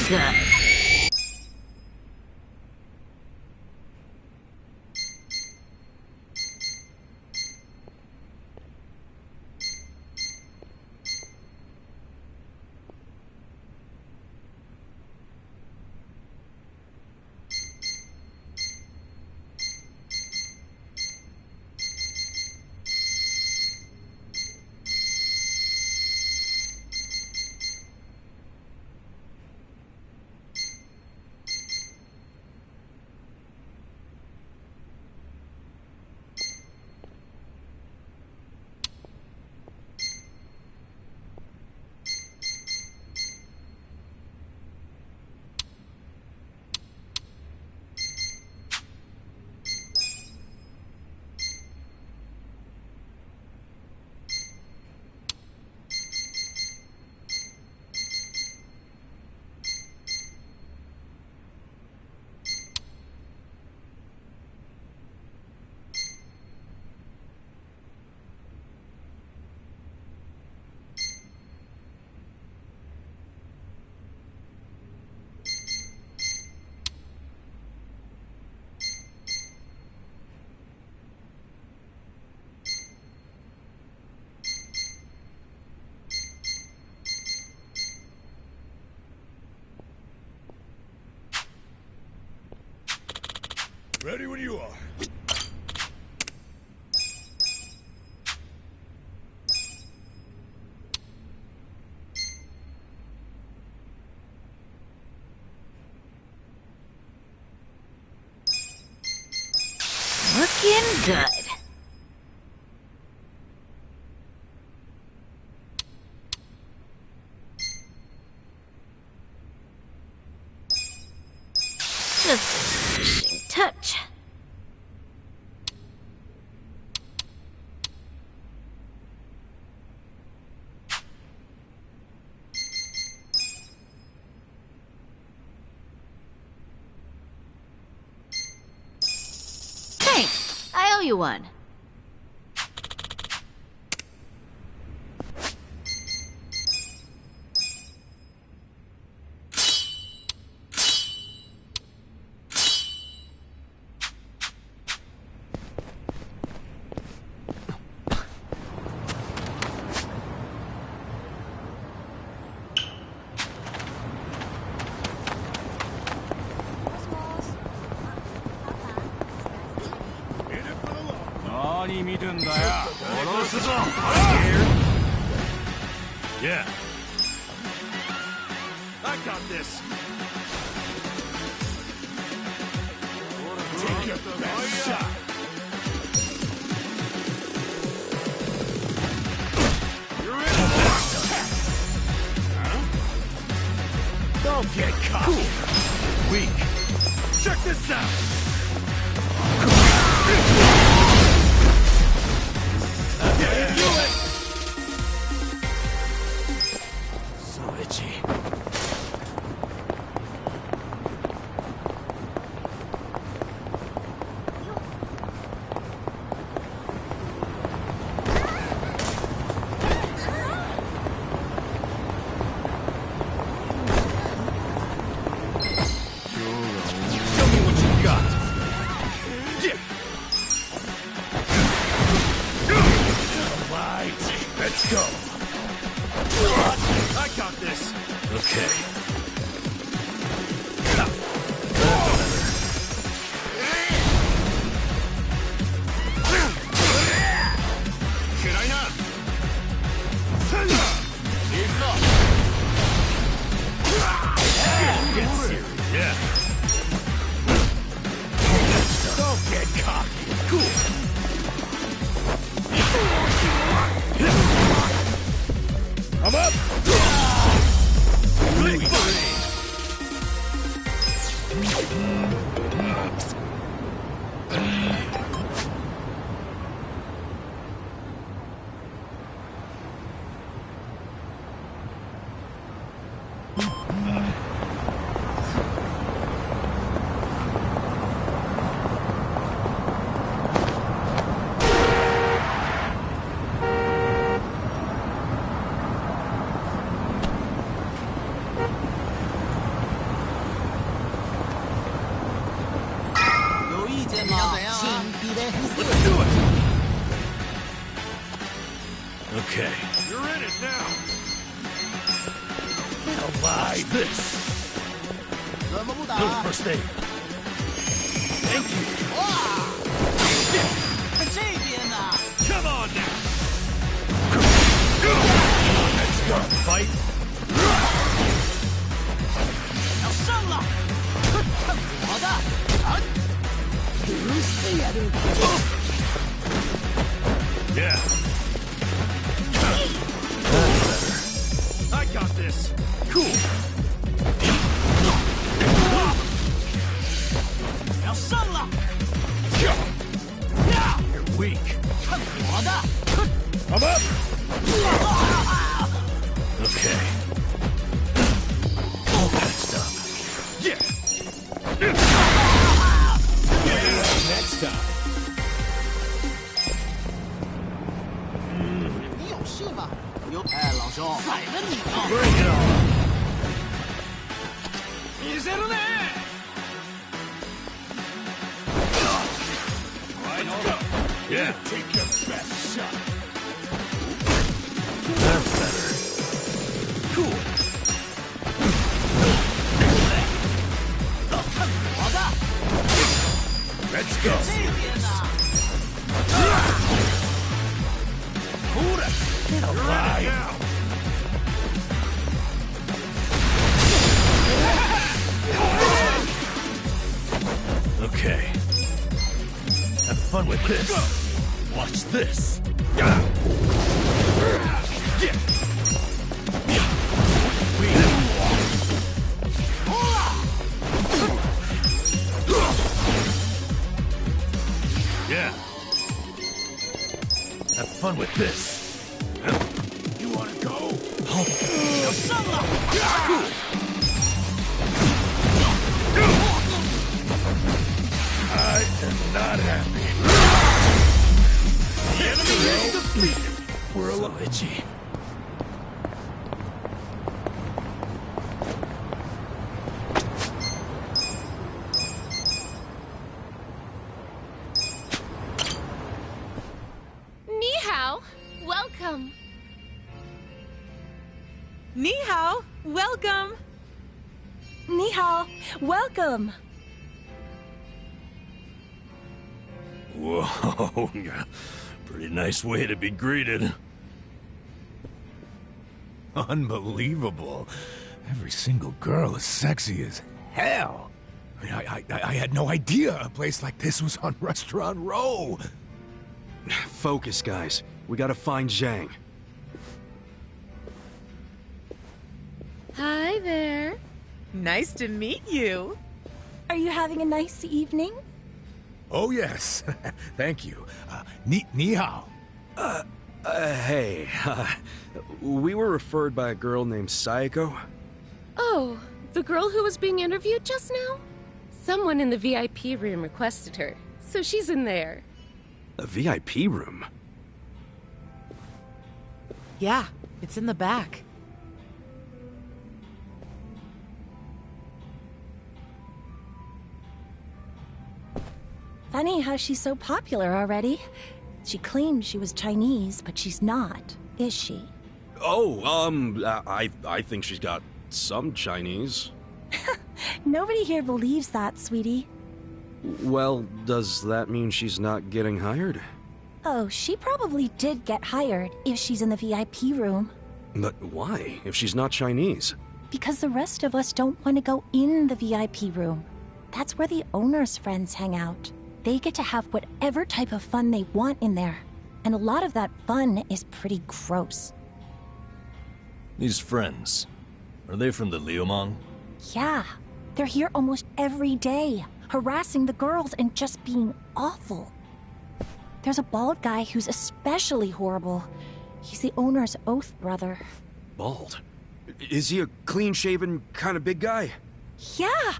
good. Ready when you are. Looking good. Just a finishing touch. Thanks. I owe you one. Yeah. I got this. Take your best shot. You're in. Huh? Don't get caught. Cool. Weak. Check this out. Yeah, do it. So itchy. Show me what you got. Let's do it! Okay. You're in it now! Like this! Little first aid. Thank you! Come on now! Let's go! Fight! Yeah. That's better. I got this. Cool. You're weak. I'm up. Okay. All patched up. Yeah. Next time. Bring it on. Let's go. Yeah. Take your best shot. That's better. Cool. Let's go. Get alive. Okay. Have fun with this. Watch this. Yeah. Yeah. Have fun with this. You wanna go? I am not happy. The enemy is defeated. We're a little itchy. Ni hao, welcome. Ni hao, welcome. Ni hao, welcome. Whoa, pretty nice way to be greeted. Unbelievable. Every single girl is sexy as hell. I had no idea a place like this was on Restaurant Row. Focus, guys. We gotta find Zhang. Hi there. Nice to meet you. Are you having a nice evening? Oh, yes. Thank you. Ni hao. Hey. We were referred by a girl named Sayako. Oh, the girl who was being interviewed just now? Someone in the VIP room requested her, so she's in there. A VIP room? Yeah, it's in the back. Funny how she's so popular already. She claimed she was Chinese, but she's not, is she? Oh, I think she's got some Chinese. Nobody here believes that, sweetie. Well, does that mean she's not getting hired? Oh, she probably did get hired if she's in the VIP room. But why, if she's not Chinese? Because the rest of us don't want to go in the VIP room. That's where the owner's friends hang out. They get to have whatever type of fun they want in there. And a lot of that fun is pretty gross. These friends, are they from the Liumang? Yeah, they're here almost every day, harassing the girls and just being awful. There's a bald guy who's especially horrible. He's the owner's oath brother. Bald? Is he a clean-shaven kind of big guy? Yeah,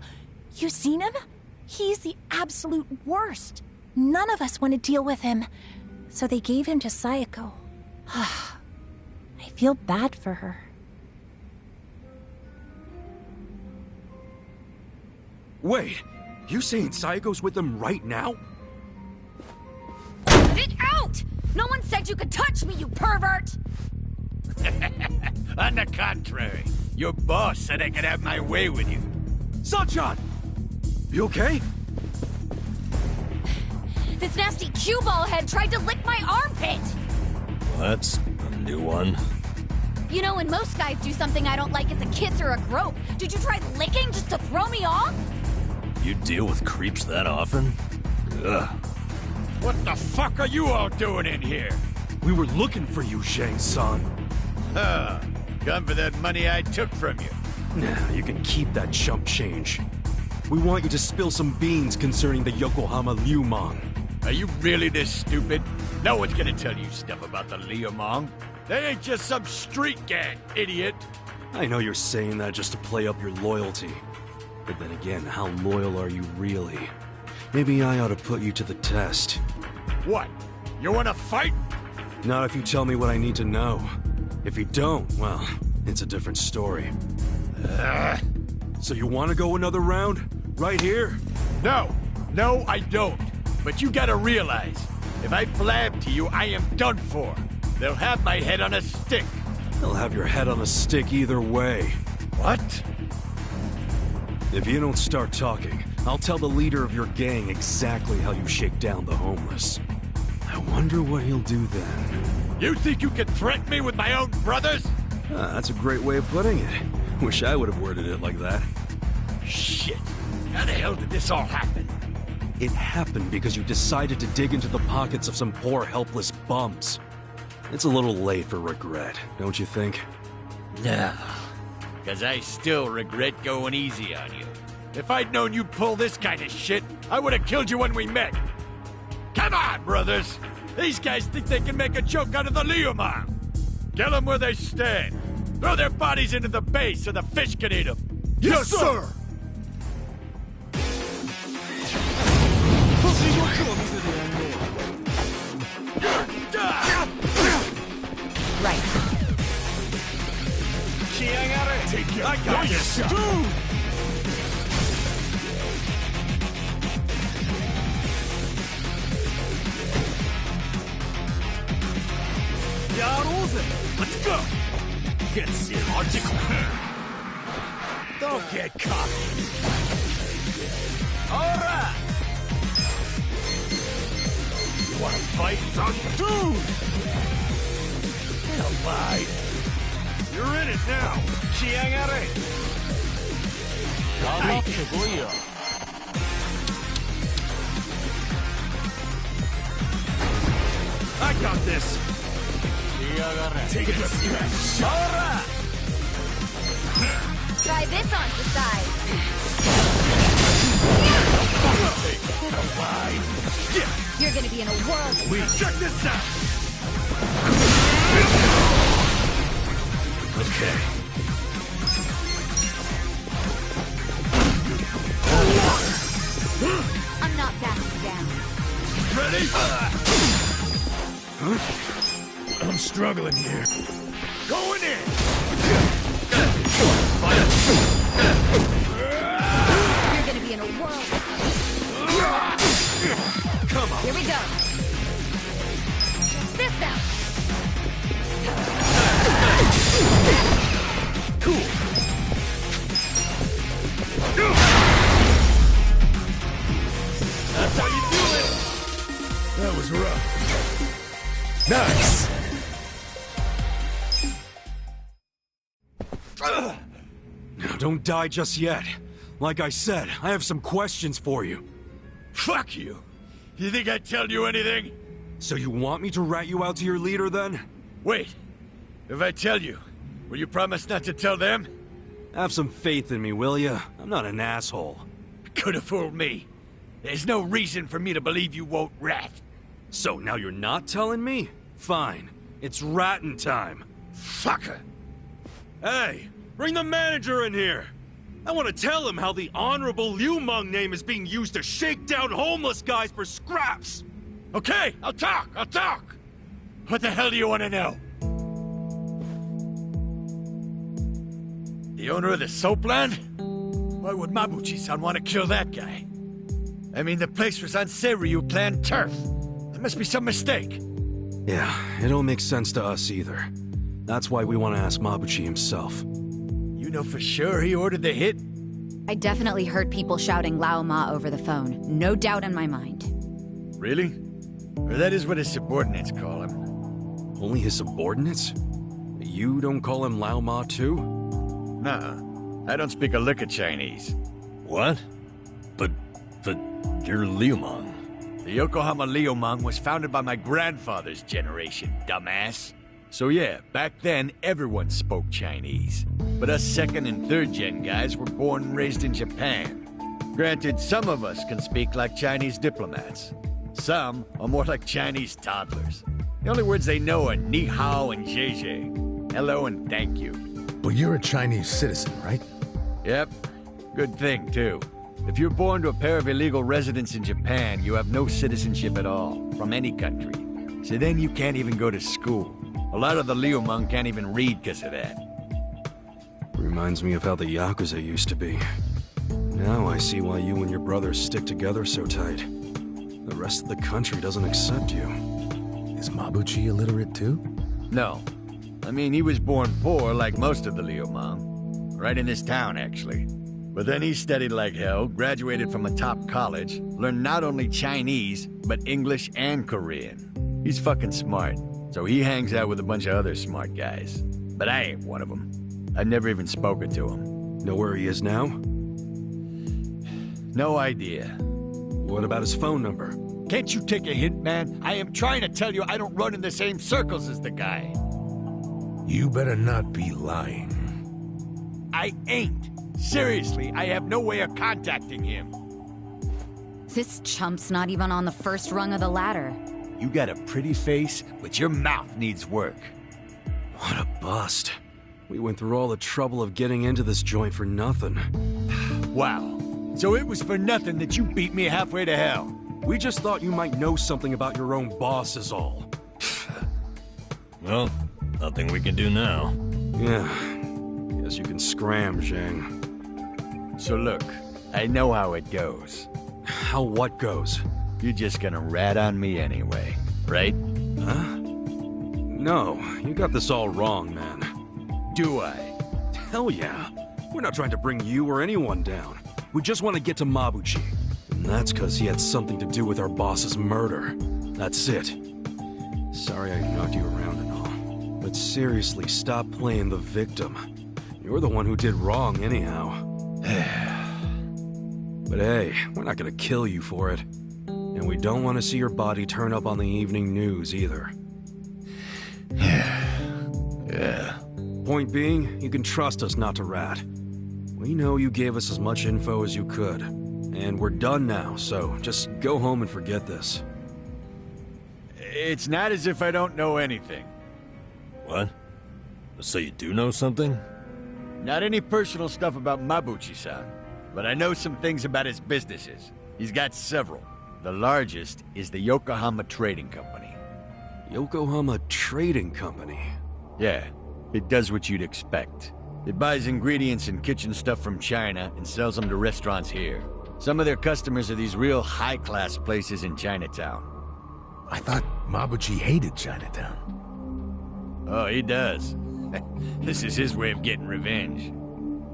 you seen him? He's the absolute worst. None of us want to deal with him. So they gave him to Sayako. I feel bad for her. Wait, you saying Sayako's with them right now? No one said you could touch me, you pervert! On the contrary, your boss said I could have my way with you. Sunshine! You okay? This nasty cue ball head tried to lick my armpit! Well, that's a new one. You know, when most guys do something I don't like, it's a kiss or a grope. Did you try licking just to throw me off? You deal with creeps that often? Ugh. What the fuck are you all doing in here? We were looking for you, Shang-san. Huh. Come for that money I took from you. Nah, you can keep that chump change. We want you to spill some beans concerning the Yokohama Liumang. Are you really this stupid? No one's gonna tell you stuff about the Liumang. They ain't just some street gang, idiot. I know you're saying that just to play up your loyalty. But then again, how loyal are you really? Maybe I ought to put you to the test. What? You wanna fight? Not if you tell me what I need to know. If you don't, well, it's a different story. So you want to go another round? Right here? No. No, I don't. But you gotta realize, if I blab to you, I am done for. They'll have my head on a stick. They'll have your head on a stick either way. What? If you don't start talking, I'll tell the leader of your gang exactly how you shake down the homeless. I wonder what he'll do then. You think you can threaten me with my own brothers? That's a great way of putting it. Wish I would have worded it like that. Shit. How the hell did this all happen? It happened because you decided to dig into the pockets of some poor, helpless bums. It's a little late for regret, don't you think? No. Because I still regret going easy on you. If I'd known you'd pull this kind of shit, I would have killed you when we met. Come on, brothers! These guys think they can make a joke out of the Liumang. Kill them where they stand. Throw their bodies into the bay so the fish can eat them. Yes, sir! Right. Take your I got this. Dude! Let's go! Get serious. Don't get cocky. Alright! You wanna fight, son? Dude! Hell, bye. You're in it now. I got this! Take it serious. Alright! Try this on the side. You're gonna be in a world of Check this out! Okay. I'm not backing down. Ready? I'm struggling here. Going in! You're gonna be in a world. Come on! Here we go. This out. Cool! That's how you do it! That was rough. Nice! Now, don't die just yet. Like I said, I have some questions for you. Fuck you! You think I'd tell you anything? So you want me to rat you out to your leader, then? Wait. If I tell you, will you promise not to tell them? Have some faith in me, will ya? I'm not an asshole. Could have fooled me. There's no reason for me to believe you won't rat. So now you're not telling me? Fine. It's ratting time. Fucker! Hey, bring the manager in here! I want to tell him how the Honorable Liumang name is being used to shake down homeless guys for scraps! Okay, I'll talk! What the hell do you want to know? The owner of the soapland? Why would Mabuchi-san want to kill that guy? I mean, the place was on Seiryu clan turf. There must be some mistake. Yeah, it don't make sense to us either. That's why we want to ask Mabuchi himself. You know for sure he ordered the hit? I definitely heard people shouting Lao Ma over the phone. No doubt in my mind. Really? Or that is what his subordinates call him. Only his subordinates? You don't call him Lao Ma too? Nuh-uh. I don't speak a lick of Chinese. What? But you're Liu Mang. The Yokohama Liumang was founded by my grandfather's generation, dumbass. So yeah, back then everyone spoke Chinese. But us second and third gen guys were born and raised in Japan. Granted, some of us can speak like Chinese diplomats. Some are more like Chinese toddlers. The only words they know are ni hao and zhe. Hello and thank you. But you're a Chinese citizen, right? Yep. Good thing, too. If you're born to a pair of illegal residents in Japan, you have no citizenship at all, from any country. So then you can't even go to school. A lot of the Liumang can't even read because of that. Reminds me of how the Yakuza used to be. Now I see why you and your brothers stick together so tight. The rest of the country doesn't accept you. Is Mabuchi illiterate too? No. I mean, he was born poor like most of the Liumang. Right in this town, actually. But then he studied like hell, graduated from a top college, learned not only Chinese, but English and Korean. He's fucking smart, so he hangs out with a bunch of other smart guys. But I ain't one of them. I've never even spoken to him. Know where he is now? No idea. What about his phone number? Can't you take a hint, man? I am trying to tell you I don't run in the same circles as the guy. You better not be lying. I ain't. Seriously, I have no way of contacting him. This chump's not even on the first rung of the ladder. You got a pretty face, but your mouth needs work. What a bust. We went through all the trouble of getting into this joint for nothing. Wow. So it was for nothing that you beat me halfway to hell. We just thought you might know something about your own boss is all. Well, nothing we can do now. Yeah. Guess you can scram, Zhang. So look, I know how it goes. How what goes? You're just gonna rat on me anyway, right? Huh? No, you got this all wrong, man. Do I? Hell yeah. We're not trying to bring you or anyone down. We just want to get to Mabuchi. And that's because he had something to do with our boss's murder. That's it. Sorry I knocked you around and all. But seriously, stop playing the victim. You're the one who did wrong anyhow. But hey, we're not gonna kill you for it. And we don't want to see your body turn up on the evening news either. Yeah. Point being, you can trust us not to rat. We know you gave us as much info as you could. And we're done now, so just go home and forget this. It's not as if I don't know anything. What? So you do know something? Not any personal stuff about Mabuchi-san, but I know some things about his businesses. He's got several. The largest is the Yokohama Trading Company. Yokohama Trading Company? Yeah, it does what you'd expect. It buys ingredients and kitchen stuff from China and sells them to restaurants here. Some of their customers are these real high-class places in Chinatown. I thought Mabuchi hated Chinatown. Oh, he does. This is his way of getting revenge.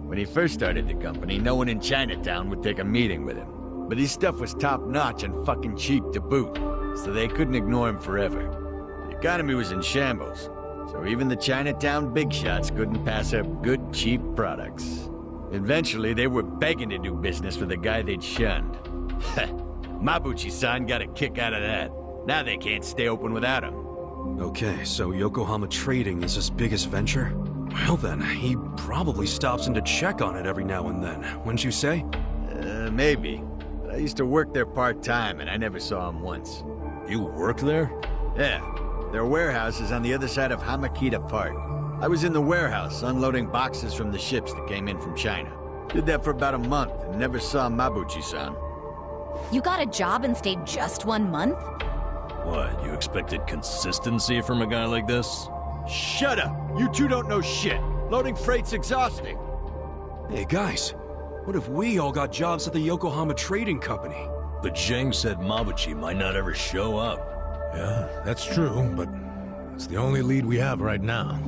When he first started the company, no one in Chinatown would take a meeting with him. But his stuff was top-notch and fucking cheap to boot, so they couldn't ignore him forever. The economy was in shambles, so even the Chinatown big shots couldn't pass up good, cheap products. Eventually, they were begging to do business with a guy they'd shunned. Mabuchi-san got a kick out of that. Now they can't stay open without him. Okay, so Yokohama Trading is his biggest venture? Well then, he probably stops in to check on it every now and then, wouldn't you say? Maybe. But I used to work there part-time, and I never saw him once. You work there? Yeah. Their warehouse is on the other side of Hamakita Park. I was in the warehouse, unloading boxes from the ships that came in from China. Did that for about a month, and never saw Mabuchi-san. You got a job and stayed just 1 month? What, you expected consistency from a guy like this? Shut up! You two don't know shit! Loading freight's exhausting! Hey guys, what if we all got jobs at the Yokohama Trading Company? But Zhang said Mabuchi might not ever show up. Yeah, that's true, but It's the only lead we have right now.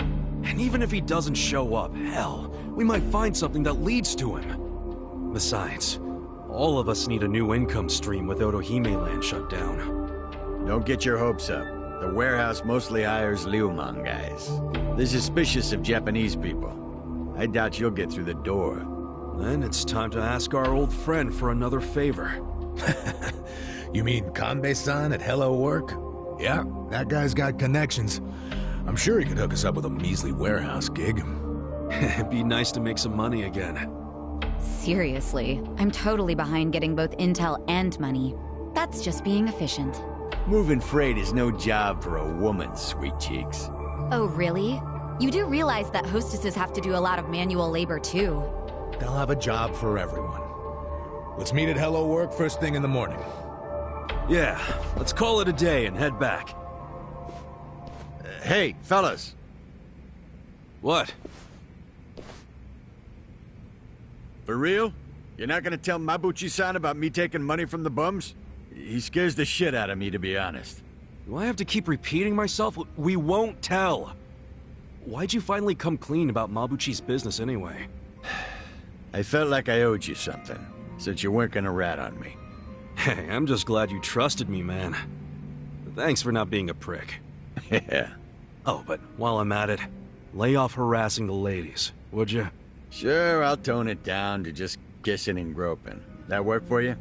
And even if he doesn't show up, hell, we might find something that leads to him. Besides, all of us need a new income stream with Otohime Land shut down. Don't get your hopes up. The warehouse mostly hires Liumang guys. They're suspicious of Japanese people. I doubt you'll get through the door. Then it's time to ask our old friend for another favor. You mean Kanbei-san at Hello Work? Yeah, that guy's got connections. I'm sure he could hook us up with a measly warehouse gig. It'd be nice to make some money again. Seriously, I'm totally behind getting both intel and money. That's just being efficient. Moving freight is no job for a woman, sweet cheeks. Oh, really? You do realize that hostesses have to do a lot of manual labor, too. They'll have a job for everyone. Let's meet at Hello Work first thing in the morning. Yeah, let's call it a day and head back. Hey, fellas. What? For real? You're not gonna tell Mabuchi-san about me taking money from the bums? He scares the shit out of me, to be honest. Do I have to keep repeating myself? We won't tell. Why'd you finally come clean about Mabuchi's business anyway? I felt like I owed you something, since you weren't gonna rat on me. Hey, I'm just glad you trusted me, man. Thanks for not being a prick. Yeah. Oh, but while I'm at it, lay off harassing the ladies, would you? Sure, I'll tone it down to just kissing and groping. That work for you?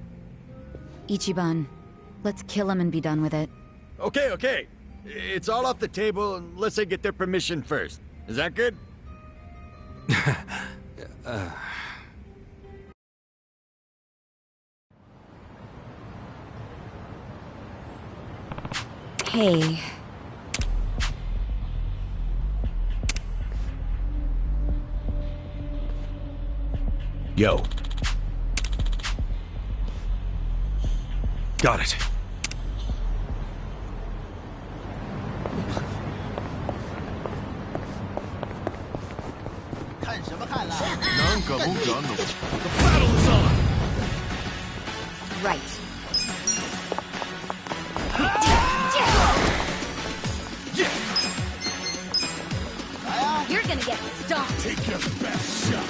Ichiban, let's kill him and be done with it. Okay. It's all off the table unless I get their permission first. Is that good? Hey. Yo. Got it. The battle is on! Right. You're gonna get stomped. Take your best shot.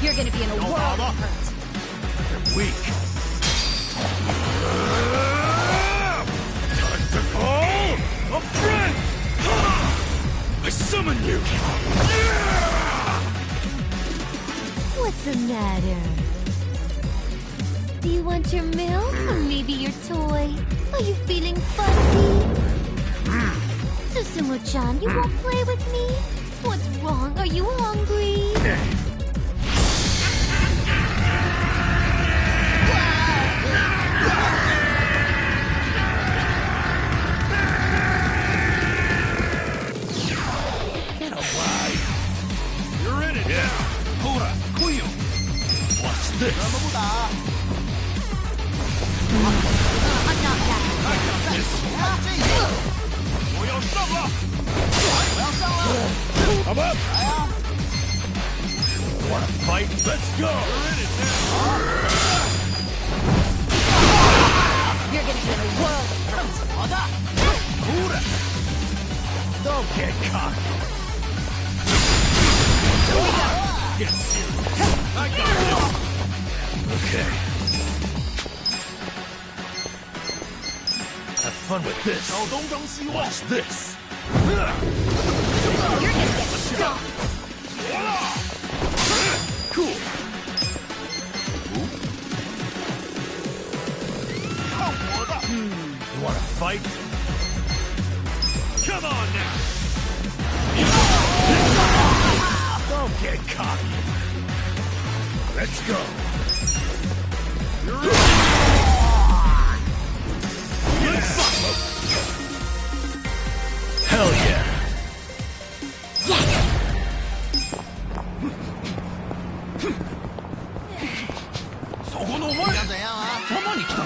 You're gonna be in a world of hurt. You're weak. Time to call a friend! I summon you! What's the matter? Do you want your milk or maybe your toy? Are you feeling fuzzy? Susumu-chan, you won't play with me? What's wrong? Are you hungry? Get away! You're in it! Yeah! Hora! Kuyo! What's this? I'm not that. I'm up! Wanna fight? Let's go! You're in it now! You're gonna be in a world of hurt. Hora! Don't get cocky! Get serious! I got this! Okay. Have fun with this! What's this? You're gonna get stomped. Cool! You wanna fight? Come on now! Don't get cocky! Let's go! Hell yeah!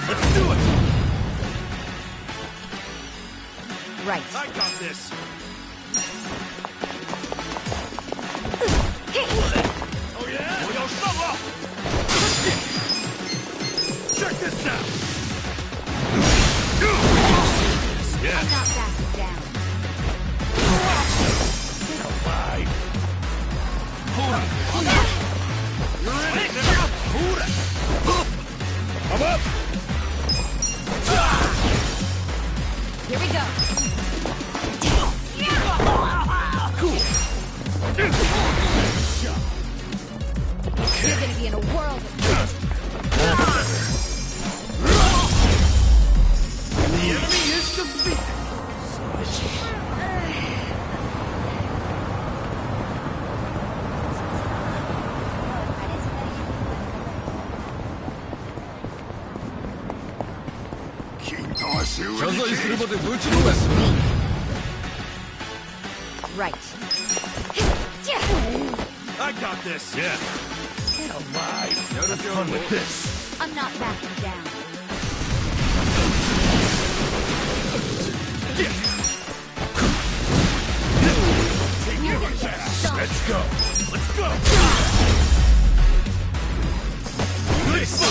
Let's do it! Right. I got this! Oh yeah? Check this I'm up! Here we go. You're gonna be in a world of The enemy is defeated. right. I got this. Yeah. Get alive. Have fun with this. I'm not backing down. You're gonna get stumped. Let's go. Let's go. Nice.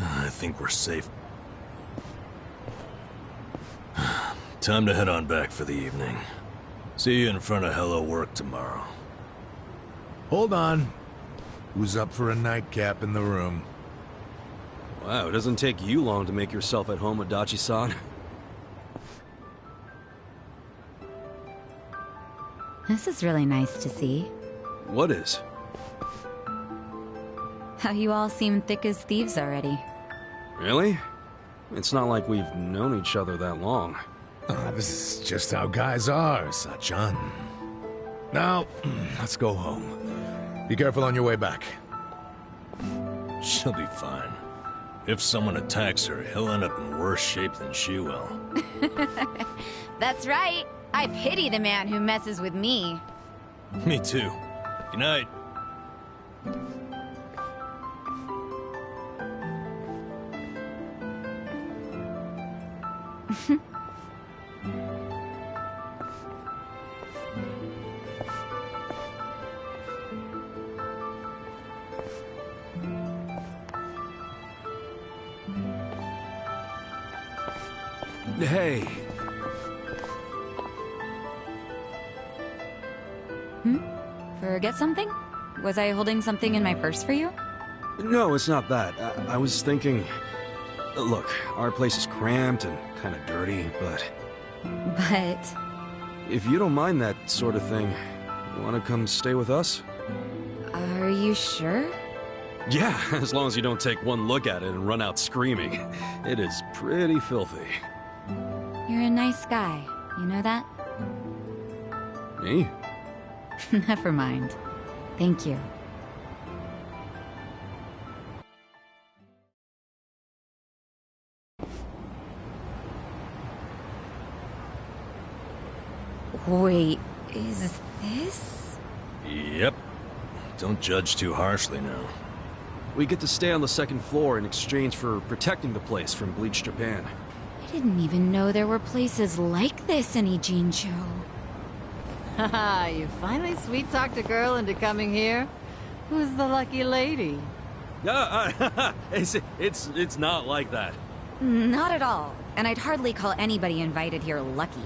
I think we're safe. Time to head on back for the evening. See you in front of Hello Work tomorrow. Hold on. Who's up for a nightcap in the room? Wow, it doesn't take you long to make yourself at home with Dachi-san. This is really nice to see. What is? How you all seem thick as thieves already. Really? It's not like we've known each other that long. This is just how guys are, Sachan. Now, let's go home. Be careful on your way back. She'll be fine. If someone attacks her, he'll end up in worse shape than she will. That's right. I pity the man who messes with me. Me too. Good night. Hey. Forget something? Was I holding something in my purse for you? No, it's not that. I was thinking... Look, our place is cramped and kind of dirty, but... But... If you don't mind that sort of thing, you want to come stay with us? Are you sure? Yeah, as long as you don't take one look at it and run out screaming. It is pretty filthy. You're a nice guy. You know that? Me? Never mind. Thank you. Wait, is this? Yep. Don't judge too harshly now. We get to stay on the second floor in exchange for protecting the place from Bleach Japan. I didn't even know there were places like this in Ijincho. Haha, you finally sweet-talked a girl into coming here? Who's the lucky lady? It's not like that. Not at all. And I'd hardly call anybody invited here lucky.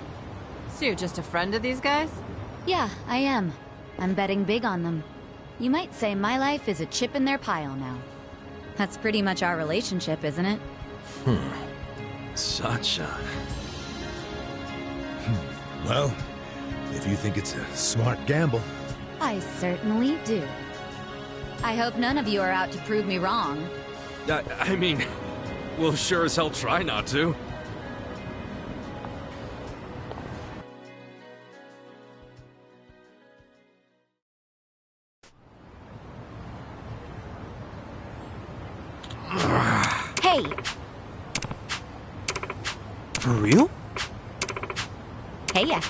So you're just a friend of these guys? Yeah, I am. I'm betting big on them. You might say my life is a chip in their pile now. That's pretty much our relationship, isn't it? Sachan. Well, if you think it's a smart gamble. I certainly do. I hope none of you are out to prove me wrong. I mean, we'll sure as hell try not to. Hey! For real? Hey ya.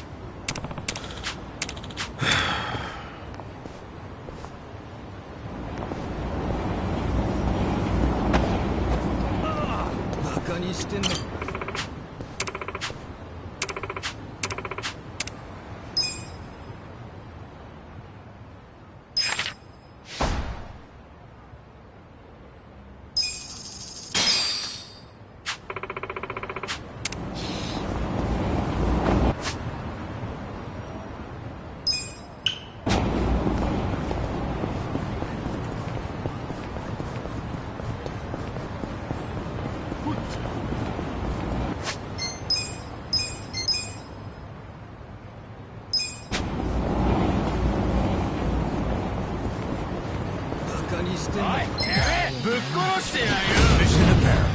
Fish in a barrel.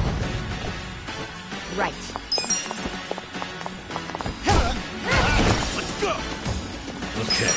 Right. Let's go! Okay.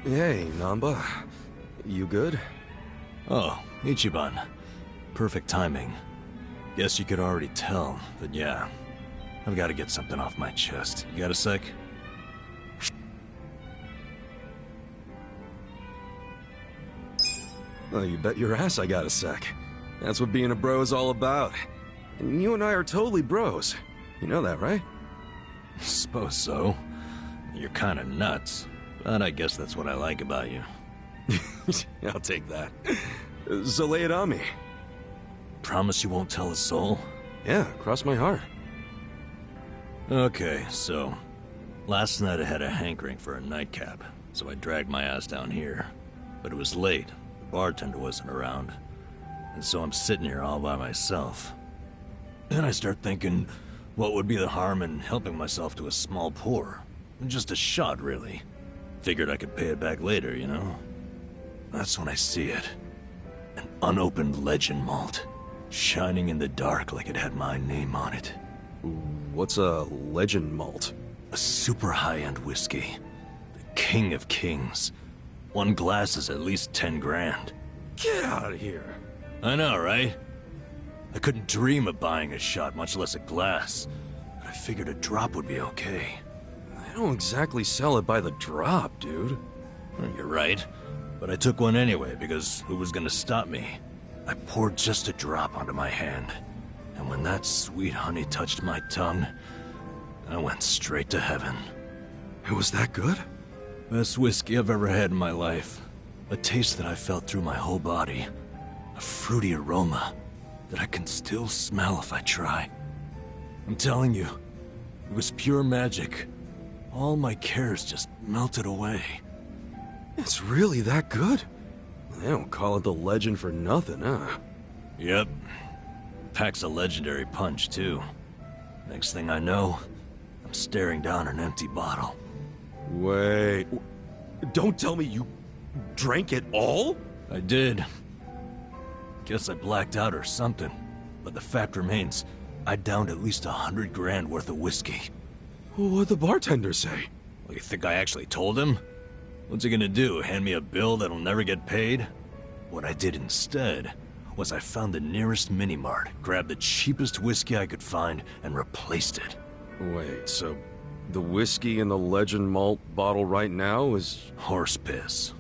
Hey, Namba. You good? Oh, Ichiban. Perfect timing. Guess you could already tell, but yeah. I've got to get something off my chest. You got a sec? Oh, you bet your ass I got a sec. That's what being a bro is all about. And you and I are totally bros. You know that, right? Suppose so. You're kinda nuts, but I guess that's what I like about you. I'll take that. So lay it on me. Promise you won't tell a soul? Yeah, cross my heart. Okay, so... Last night I had a hankering for a nightcap, so I dragged my ass down here. But it was late. The bartender wasn't around. And so I'm sitting here all by myself. Then I start thinking, what would be the harm in helping myself to a small pour? Just a shot, really. Figured I could pay it back later, you know? That's when I see it. An unopened legend malt. Shining in the dark like it had my name on it. What's a legend malt? A super high-end whiskey. The king of kings. One glass is at least 10 grand. Get out of here. I know, right? I couldn't dream of buying a shot, much less a glass. But I figured a drop would be okay. They don't exactly sell it by the drop, dude. Well, you're right. But I took one anyway, because who was gonna stop me? I poured just a drop onto my hand. And when that sweet honey touched my tongue, I went straight to heaven. It was that good? Best whiskey I've ever had in my life. A taste that I felt through my whole body. A fruity aroma that I can still smell if I try. I'm telling you, it was pure magic. All my cares just melted away. It's really that good? They don't call it the legend for nothing, huh? Yep. Packs a legendary punch, too. Next thing I know, I'm staring down an empty bottle. Wait... Don't tell me you drank it all? I did. Guess I blacked out or something. But the fact remains, I downed at least 100 grand worth of whiskey. What'd the bartender say? Well, you think I actually told him? What's he gonna do, hand me a bill that'll never get paid? What I did instead was I found the nearest mini-mart, grabbed the cheapest whiskey I could find, and replaced it. Wait, so the whiskey in the legend malt bottle right now is... Horse piss.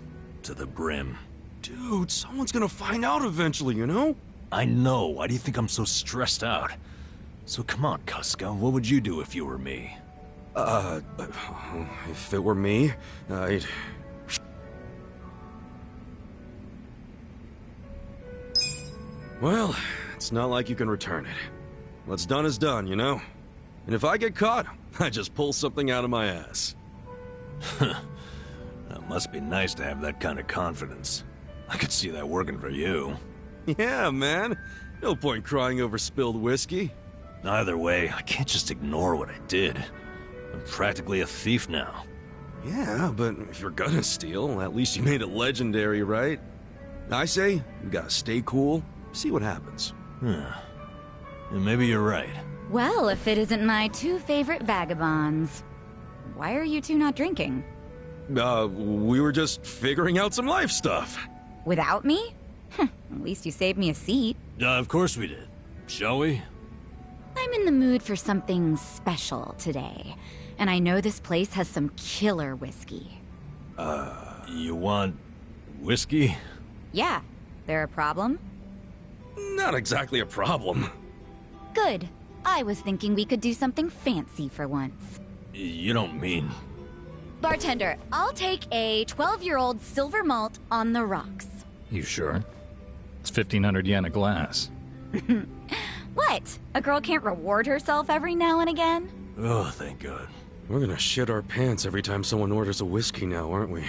To the brim. Dude, someone's gonna find out eventually, you know? I know. Why do you think I'm so stressed out? So come on, Kuska, what would you do if you were me? If it were me, I'd... Well, it's not like you can return it. What's done is done, you know? And if I get caught, I just pull something out of my ass. That must be nice to have that kind of confidence. I could see that working for you. Yeah, man. No point crying over spilled whiskey. Either way, I can't just ignore what I did. I'm practically a thief now. Yeah, but if you're gonna steal, at least you made it legendary, right? I say, you gotta stay cool, see what happens. Yeah, maybe you're right. Well, if it isn't my two favorite vagabonds. Why are you two not drinking? We were just figuring out some life stuff. Without me? At least you saved me a seat. Of course we did. Shall we? I'm in the mood for something special today. And I know this place has some killer whiskey. You want whiskey? Yeah. There a problem? Not exactly a problem. Good. I was thinking we could do something fancy for once. You don't mean... Bartender, I'll take a 12-year-old silver malt on the rocks. You sure? It's 1,500 yen a glass. What? A girl can't reward herself every now and again? Oh, thank God. We're gonna shit our pants every time someone orders a whiskey now, aren't we?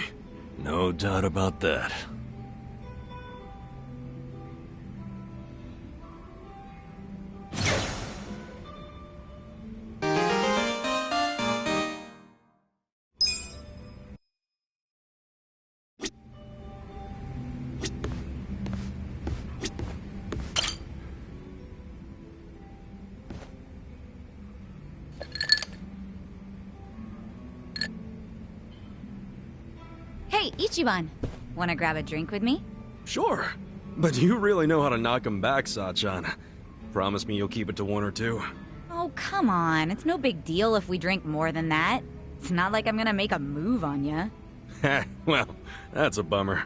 No doubt about that. Hey, Ichiban. Wanna grab a drink with me? Sure. But you really know how to knock him back, Sachan. Promise me you'll keep it to one or two. Oh, come on. It's no big deal if we drink more than that. It's not like I'm gonna make a move on ya. Well, that's a bummer.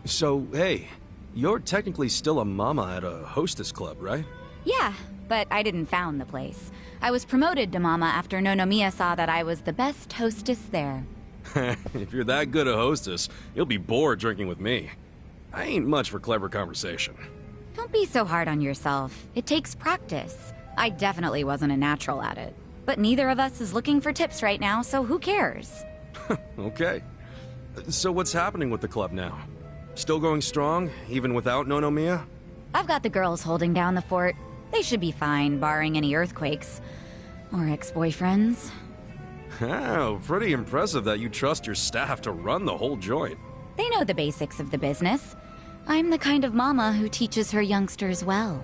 So, hey, you're technically still a mama at a hostess club, right? Yeah, but I didn't found the place. I was promoted to mama after Nonomiya saw that I was the best hostess there. If you're that good a hostess, you'll be bored drinking with me. I ain't much for clever conversation. Don't be so hard on yourself. It takes practice. I definitely wasn't a natural at it. But neither of us is looking for tips right now, so who cares? Okay. So what's happening with the club now? Still going strong, even without Nonomiya? I've got the girls holding down the fort. They should be fine, barring any earthquakes. Or ex-boyfriends. Oh, pretty impressive that you trust your staff to run the whole joint. They know the basics of the business. I'm the kind of mama who teaches her youngsters well.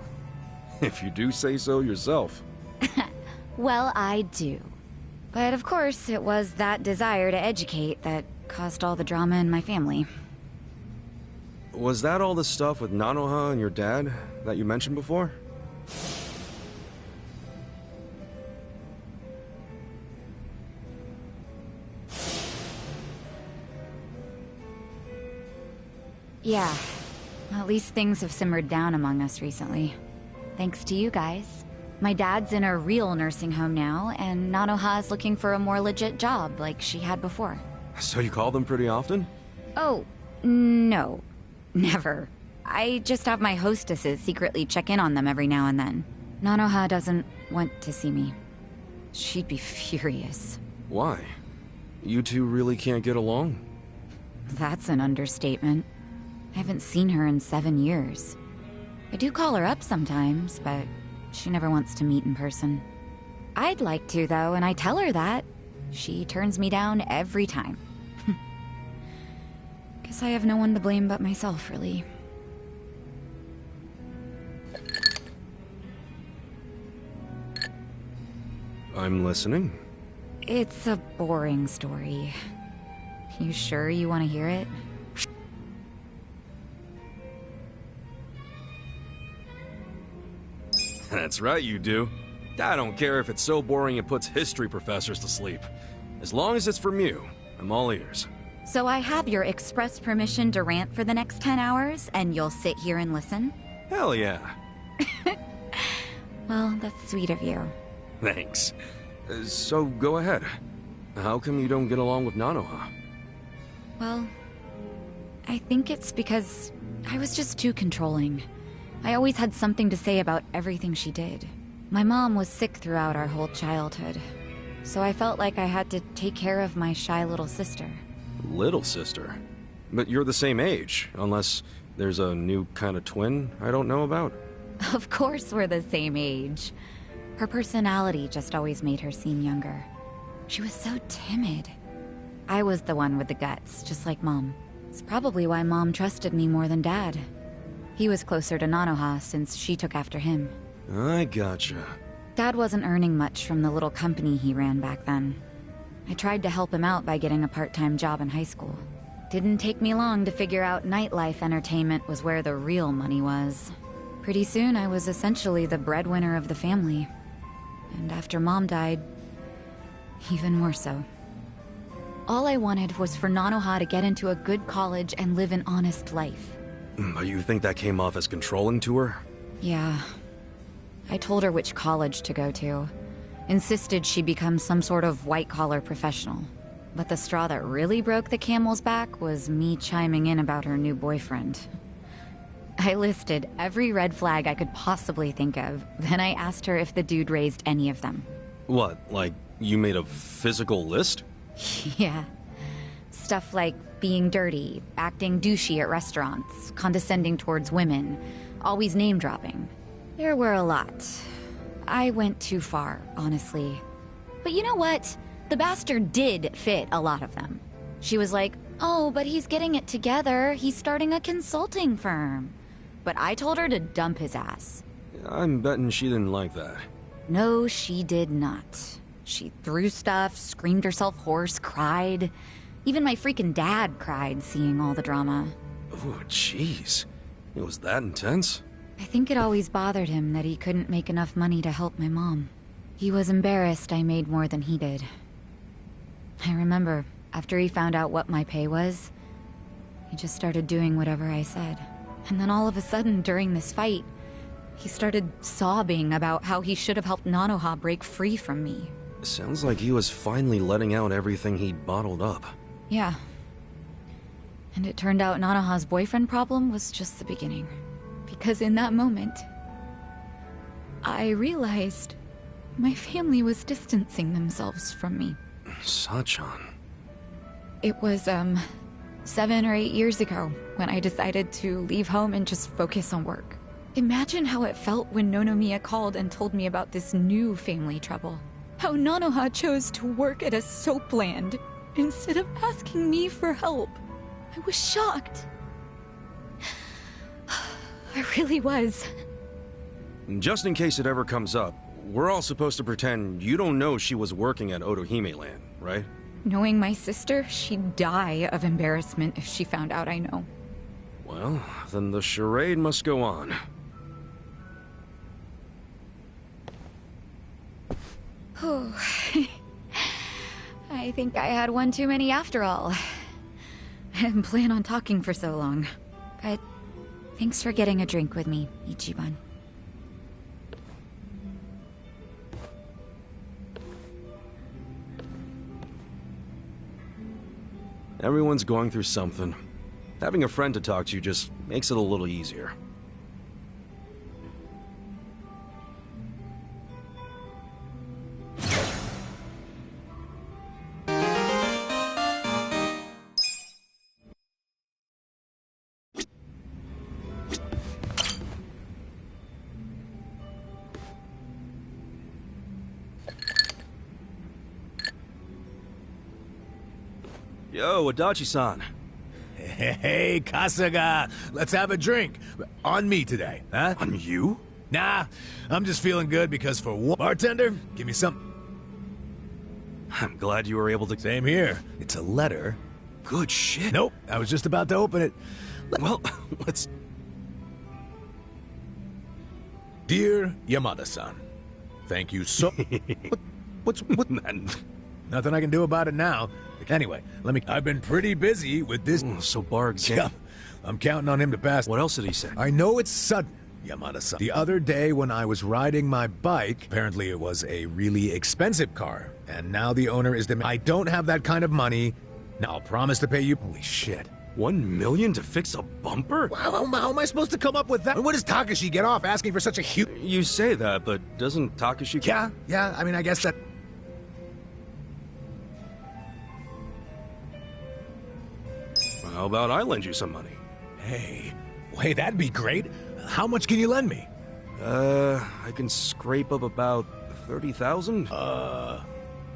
If you do say so yourself. Well, I do. But of course, it was that desire to educate that caused all the drama in my family. Was that all the stuff with Nanoha and your dad that you mentioned before? Yeah. At least things have simmered down among us recently. Thanks to you guys. My dad's in a real nursing home now, and Nanoha's looking for a more legit job like she had before. So you call them pretty often? Oh, no. Never. I just have my hostesses secretly check in on them every now and then. Nanoha doesn't want to see me. She'd be furious. Why? You two really can't get along? That's an understatement. I haven't seen her in 7 years. I do call her up sometimes, but she never wants to meet in person. I'd like to, though, and I tell her that. She turns me down every time. Guess I have no one to blame but myself, really. I'm listening. It's a boring story. You sure you want to hear it? That's right, you do. I don't care if it's so boring it puts history professors to sleep. As long as it's from you, I'm all ears. So I have your express permission to rant for the next 10 hours, and you'll sit here and listen? Hell yeah. Well, that's sweet of you. Thanks. So go ahead. How come you don't get along with Nanoha? Well, I think it's because I was just too controlling. I always had something to say about everything she did. My mom was sick throughout our whole childhood, so I felt like I had to take care of my shy little sister. Little sister? But you're the same age, unless there's a new kind of twin I don't know about? Of course we're the same age. Her personality just always made her seem younger. She was so timid. I was the one with the guts, just like Mom. It's probably why Mom trusted me more than Dad. He was closer to Nanoha since she took after him. I gotcha. Dad wasn't earning much from the little company he ran back then. I tried to help him out by getting a part-time job in high school. Didn't take me long to figure out nightlife entertainment was where the real money was. Pretty soon I was essentially the breadwinner of the family. And after Mom died, even more so. All I wanted was for Nanoha to get into a good college and live an honest life. But you think that came off as controlling to her? Yeah. I told her which college to go to. Insisted she become some sort of white-collar professional. But the straw that really broke the camel's back was me chiming in about her new boyfriend. I listed every red flag I could possibly think of, then I asked her if the dude raised any of them. What, like, you made a physical list? Yeah. Stuff like being dirty, acting douchey at restaurants, condescending towards women, always name-dropping. There were a lot. I went too far, honestly. But you know what? The bastard did fit a lot of them. She was like, oh, but he's getting it together. He's starting a consulting firm. But I told her to dump his ass. I'm betting she didn't like that. No, she did not. She threw stuff, screamed herself hoarse, cried. Even my freaking dad cried seeing all the drama. Oh, jeez. It was that intense? I think it always bothered him that he couldn't make enough money to help my mom. He was embarrassed I made more than he did. I remember, after he found out what my pay was, he just started doing whatever I said. And then all of a sudden, during this fight, he started sobbing about how he should have helped Nanoha break free from me. Sounds like he was finally letting out everything he'd bottled up. Yeah. And it turned out Nanoha's boyfriend problem was just the beginning. Because in that moment, I realized my family was distancing themselves from me. Sachan. It was, 7 or 8 years ago when I decided to leave home and just focus on work. Imagine how it felt when Nonomiya called and told me about this new family trouble. How Nanoha chose to work at a soap land instead of asking me for help. I was shocked. I really was. Just in case it ever comes up, we're all supposed to pretend you don't know she was working at Otohime Land, right? Knowing my sister, she'd die of embarrassment if she found out I know. Well, then the charade must go on. I think I had one too many after all. I didn't plan on talking for so long. But thanks for getting a drink with me, Ichiban. Everyone's going through something. Having a friend to talk to just makes it a little easier. Yo, Adachi-san. Hey, Kasuga, let's have a drink. On me today, huh? On you? Nah, I'm just feeling good because for one... Bartender, give me some... I'm glad you were able to... Same here. It's a letter. Good shit. Nope, I was just about to open it. Well, let's... Dear Yamada-san, thank you so... What's... Nothing I can do about it now. Anyway, I've been pretty busy with this... so Barg's... Yeah, I'm counting on him to pass... What else did he say? I know it's sudden, Yamada-san. The other day when I was riding my bike, apparently it was a really expensive car, and now the owner is I don't have that kind of money. Now I'll promise to pay you... Holy shit. 1 million to fix a bumper? How am I supposed to come up with that? What does Takashi get off asking for such a huge... You say that, but doesn't Takashi... Yeah, I mean, I guess that... How about I lend you some money? Hey, that'd be great. How much can you lend me? I can scrape up about 30,000?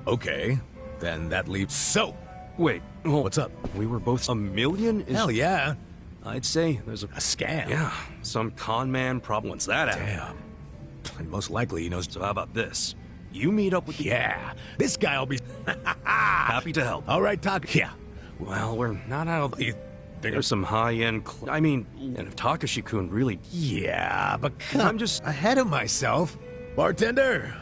Okay. Then that leaves... So! Wait, hold. What's up? We were both... $1 million? Hell yeah. I'd say there's a scam. Yeah, some con man probably wants that out. Damn. And most likely he knows... So how about this? You meet up with... Yeah. This guy'll be... Happy to help. All right, Talk. Yeah. Well, we're not out of... There's some high-end... I mean, and if Takashi-kun really... Yeah, but I'm just... ahead of myself. Bartender!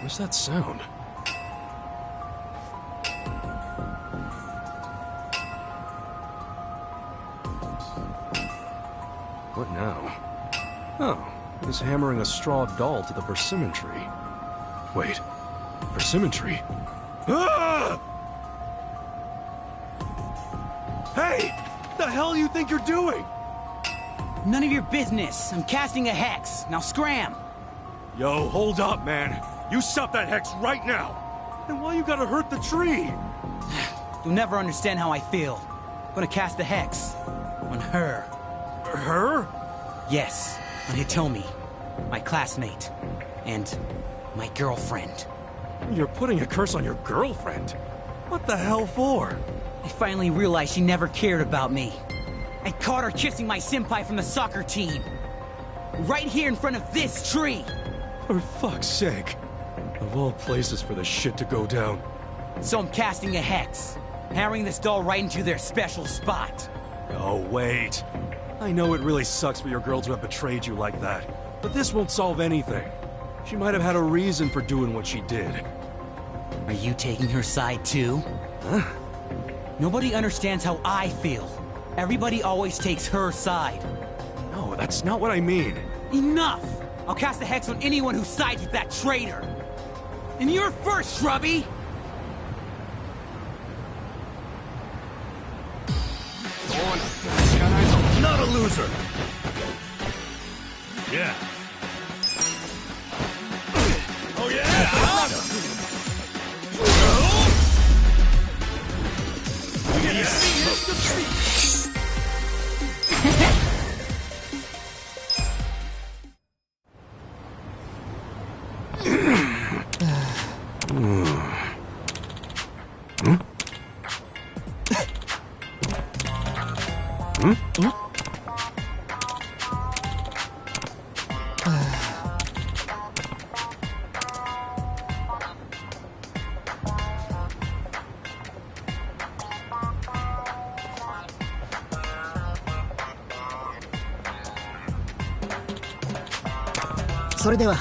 What's that sound? What now? Oh, he's hammering a straw doll to the persimmon tree. Wait, persimmon tree? Ah! Hey! The hell you think you're doing? None of your business. I'm casting a hex. Now scram! Yo, hold up, man. You stop that hex right now! And why you gotta hurt the tree? You'll never understand how I feel. I'm gonna cast a hex. On her. Her? Yes, on Hitomi. My classmate. And my girlfriend. You're putting a curse on your girlfriend? What the hell for? I finally realized she never cared about me. I caught her kissing my senpai from the soccer team. Right here in front of this tree! For fuck's sake. Of all places for the shit to go down. So I'm casting a hex. Hammering this doll right into their special spot. Oh, wait. I know it really sucks for your girl to have betrayed you like that. But this won't solve anything. She might have had a reason for doing what she did. Are you taking her side too? Huh? Nobody understands how I feel. Everybody always takes her side. No, that's not what I mean. Enough! I'll cast a hex on anyone who sides with that traitor! And you're first, Shrubby! Not a loser! Yeah. Oh yeah! Hmm? それでは